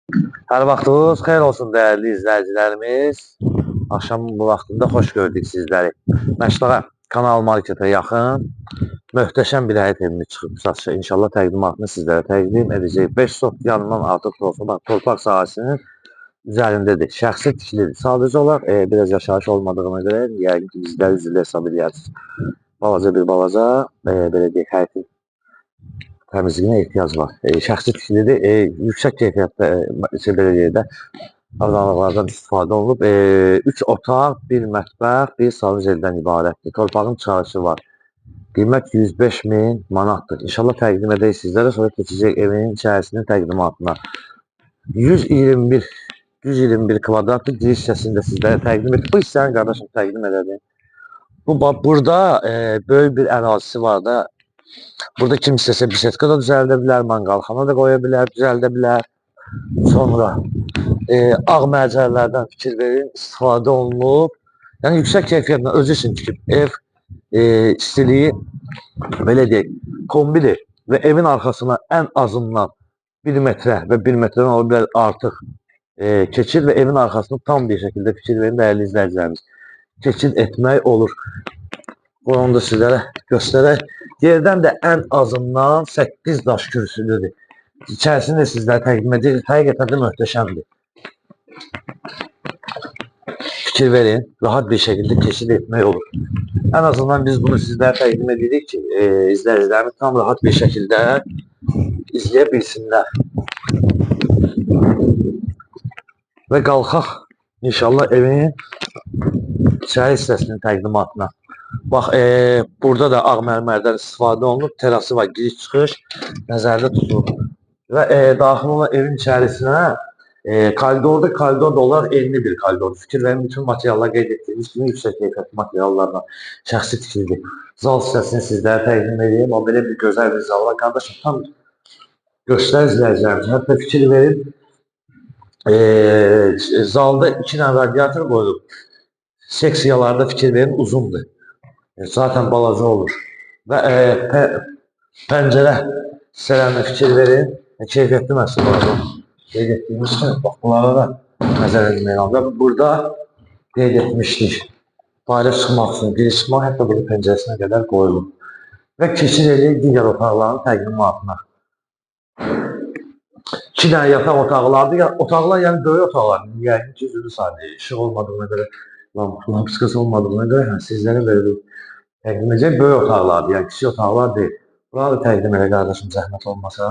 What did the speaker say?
Hər vaxtınız xeyir olsun dəyərli izləyicilərimiz. Axşam bu vaxtında xoş gördük sizləri. Məşdağa Kanal Marketə yaxın möhtəşəm bir həyət evini çıxıb satışa. İnşallah təqdimatını sizlərə təqdim edəcək. 5 sot yanından artıq olsa, bax, torpaq sahəsinin üzərindədir. Şəxsi tikilidir. Sadəcə olaraq biraz yaşayış olmadığına görə yəqin ki, bizləri zillə hesab edərsiniz. Balaca belə deyək, həyətin təmizliyinə ehtiyac var. Şəxsi tikilidir. Yüksək keyfiyyətdə belə deyək də avadanlıqlardan istifadə olunub. 3 otaq, 1 mətbəx, 1 sanuzeldən ibarətdir. Torpağın çıxarışı var. Qiymət 105 min manatdır. İnşallah təqdim edək sizlərə, sonra keçəcək evin içərisinin təqdimatına. 121 kvadratlı giriş hissəsində sizlərə təqdim etdik. Bu hissəni qardaşım təqdim edədim. Burada böyük bir ərazisi var da. Burada kim istəsə bisetka da düzəldə bilər, manqalxana da qoya bilər, düzəldə bilər. Sonra ağ mərcərlərdən fikir verin, istifadə olunub. Yəni yüksək keyfiyyətlə özü üçün tikib ev istiliyi belə deyək, kombidir və evin arxasına ən azından 1 metrə və 1 metrdən ola bilər artıq keçid və evin arxasını tam bir şəkildə fikir verin dəyərli izləyicilərimiz. Keçid etmək olur. Onu da sizlərə göstərək. Yerdən də ən azından 8 daş kürsülüdür. İçərisini də sizlərə təqdim edirik. Həqiqətən də möhtəşəmdir. Fikir verin, rahat bir şəkildə keçid etmək olur. Ən azından biz bunu sizlərə təqdim edirik ki, izləyicilərimiz tam rahat bir şəkildə izləyə bilsinlər. Və qalxaq inşallah evin içəri hissəsinin təqdimatına. Bax, burada da ağ mərmərdən istifadə olunub, terası var, giriş-çıxış nəzərdə tutulub. Və daxil olan evin içərisinə koridor da olaraq enli bir koridor. Fikir verin, bütün materiallar qeyd etdiyimiz kimi yüksək keyfiyyətli materiallarla şəxsi tikilidir. Zal hissəsini sizlərə təqdim edeyim. O belə bir gözəl bir zal var. Qardaşım, tam göstər izləyicilərimiz. Hətta fikir verin, zalda 2 dənə radiator qoyulub. Seksiyalarda fikir verin, uzundur. Zaten balaca olur. Və pəncərə hissələrinə fikir verin. Keyfiyyətli məhsullarla qeyd etdiyimiz kimi, bax, bunlara da nəzər edilmək lazımdır. Burada qeyd etmişdik. Bayra çıxmaq üçün, giriş çıxmaq, hətta burada pəncərəsinə qədər qoyulub. Və keçid edək digər otaqların təqdimatına. 2 dənə yataq otaqlardır. Otaqlar yəni böyük otaqlar. Yəqin ki, üzrlü sayılır. İşıq olmadığına görə, lampiskası olmadığına görə sizlərə verilir. Təqdim edəcək böyük otaqlardır, yəni kiçik otaqlar deyil. Bunları da təqdim elə qardaşım, zəhmət olmasa.